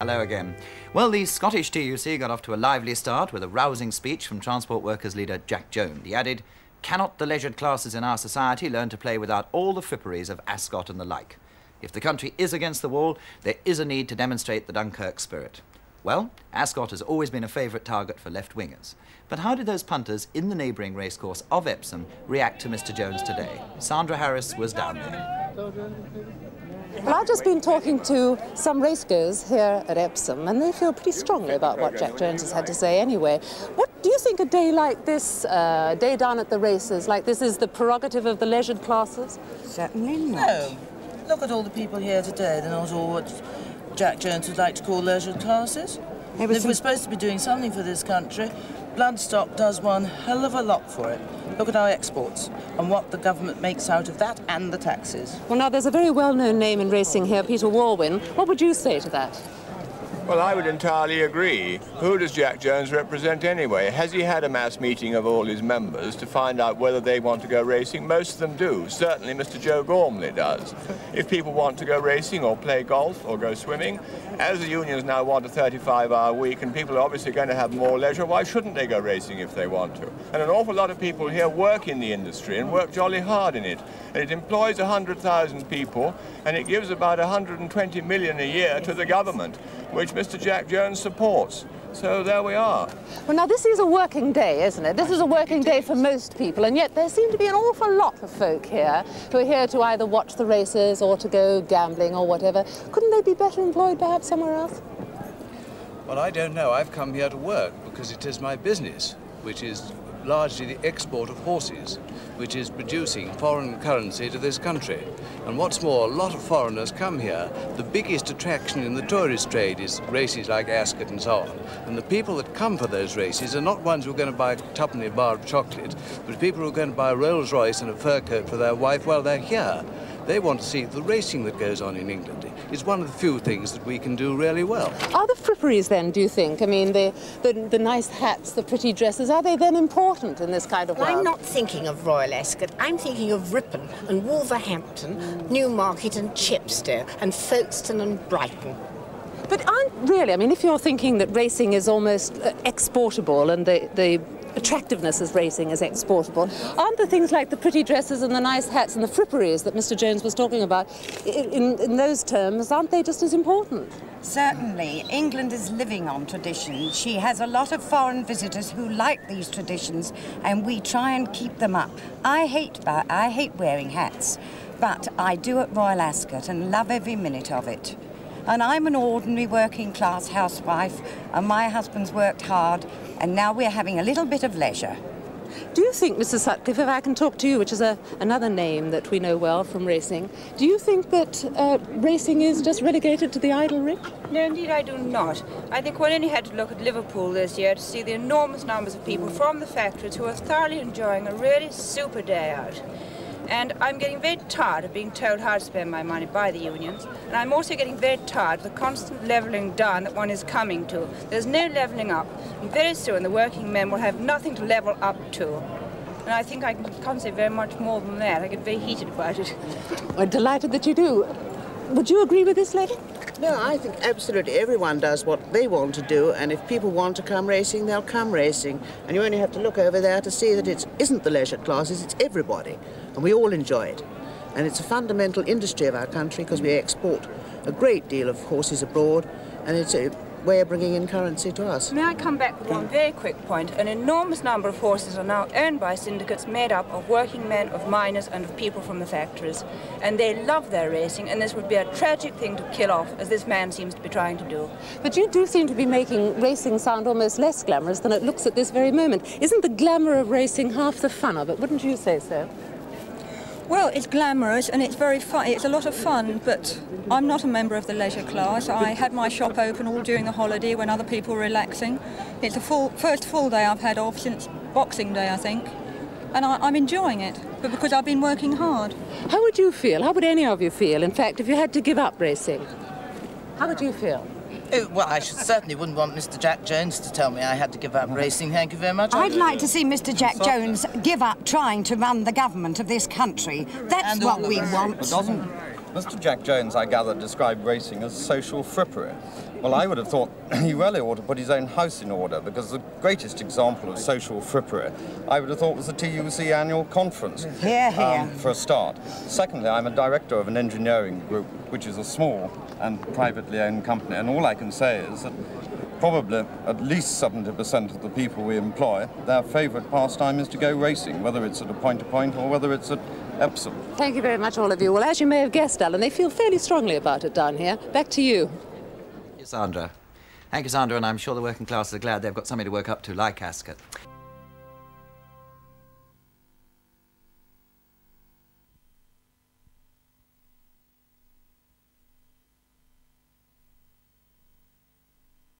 Hello again. Well, the Scottish TUC got off to a lively start with a rousing speech from Transport Workers leader Jack Jones. He added, "Cannot the leisured classes in our society learn to play without all the fripperies of Ascot and the like? If the country is against the wall, there is a need to demonstrate the Dunkirk spirit." Well, Ascot has always been a favourite target for left-wingers. But how did those punters in the neighbouring racecourse of Epsom react to Mr Jones today? Sandra Harris was down there. Well, I've just been talking to some racegoers here at Epsom, and they feel pretty strongly about what Jack Jones has had to say anyway. What do you think a day like this, day down at the races like this, is the prerogative of the leisured classes? Certainly not. No. Look at all the people here today. They're not all what Jack Jones would like to call leisured classes. If we're supposed to be doing something for this country, Bloodstock does one hell of a lot for it. Look at our exports and what the government makes out of that and the taxes. Well, now, there's a very well-known name in racing here, Peter Walwyn. What would you say to that? Well, I would entirely agree. Who does Jack Jones represent anyway? Has he had a mass meeting of all his members to find out whether they want to go racing? Most of them do. Certainly Mr Joe Gormley does. If people want to go racing or play golf or go swimming, as the unions now want a 35-hour week and people are obviously going to have more leisure, why shouldn't they go racing if they want to? And an awful lot of people here work in the industry and work jolly hard in it. And it employs 100,000 people and it gives about 120 million a year to the government, which Mr Jack Jones supports. So there we are. Well, now, this is a working day, isn't it? This is a working day for most people, and yet there seem to be an awful lot of folk here who are here to either watch the races or to go gambling or whatever. Couldn't they be better employed perhaps somewhere else? Well, I don't know. I've come here to work because it is my business, which is largely the export of horses, which is producing foreign currency to this country. And what's more, a lot of foreigners come here. The biggest attraction in the tourist trade is races like Ascot and so on. And the people that come for those races are not ones who are going to buy a twopenny bar of chocolate, but people who are going to buy a Rolls Royce and a fur coat for their wife while they're here. They want to see the racing that goes on in England. It's one of the few things that we can do really well. Are the fripperies then, do you think? I mean, the nice hats, the pretty dresses, are they then important in this kind of world? I'm not thinking of Royal Ascot. I'm thinking of Ripon and Wolverhampton, Newmarket and Chepstow and Folkestone and Brighton. But aren't really, I mean, if you're thinking that racing is almost exportable and the attractiveness of racing is exportable, aren't the things like the pretty dresses and the nice hats and the fripperies that Mr Jones was talking about, in those terms, aren't they just as important? Certainly. England is living on tradition. She has a lot of foreign visitors who like these traditions, and we try and keep them up. I hate wearing hats, but I do at Royal Ascot and love every minute of it. And I'm an ordinary working-class housewife, and my husband's worked hard, and now we're having a little bit of leisure. Do you think, Mrs Sutcliffe, if I can talk to you, which is another name that we know well from racing, do you think that racing is just relegated to the idle rich? No, indeed I do not. I think one only had to look at Liverpool this year to see the enormous numbers of people from the factories who are thoroughly enjoying a really super day out. And I'm getting very tired of being told how to spend my money by the unions. And I'm also getting very tired of the constant levelling down that one is coming to. There's no levelling up. And very soon the working men will have nothing to level up to. And I think I can't say very much more than that. I get very heated about it. I'm delighted that you do. Would you agree with this lady? No, I think absolutely everyone does what they want to do, and if people want to come racing, they'll come racing. And you only have to look over there to see that it isn't the leisure classes, it's everybody. And we all enjoy it. And it's a fundamental industry of our country because we export a great deal of horses abroad, and it's a way of bringing in currency to us. May I come back with one very quick point? An enormous number of horses are now owned by syndicates made up of working men, of miners and of people from the factories. And they love their racing, and this would be a tragic thing to kill off, as this man seems to be trying to do. But you do seem to be making racing sound almost less glamorous than it looks at this very moment. Isn't the glamour of racing half the fun of it? Wouldn't you say so? Well, it's glamorous and it's very fun. It's a lot of fun, but I'm not a member of the leisure class. I had my shop open all during the holiday when other people were relaxing. It's the first full day I've had off since Boxing Day, I think. And I'm enjoying it, but because I've been working hard. How would you feel? How would any of you feel, in fact, if you had to give up racing? How would you feel? Oh, well, I certainly wouldn't want Mr Jack Jones to tell me I had to give up racing. Thank you very much. I'd like to see Mr Jack Jones give up trying to run the government of this country. That's what we want. Mr. Jack Jones, I gather, described racing as social frippery. Well, I would have thought he really ought to put his own house in order, because the greatest example of social frippery, I would have thought, was the TUC annual conference. For a start. Secondly, I'm a director of an engineering group, which is a small and privately owned company, and all I can say is that probably at least 70% of the people we employ, their favourite pastime is to go racing, whether it's at a point-to-point or whether it's at Epsom. Thank you very much, all of you. Well, as you may have guessed, Alan, they feel fairly strongly about it down here. Back to you. Thank you, Sandra. Thank you, Sandra, and I'm sure the working classes are glad they've got something to work up to, like Ascot.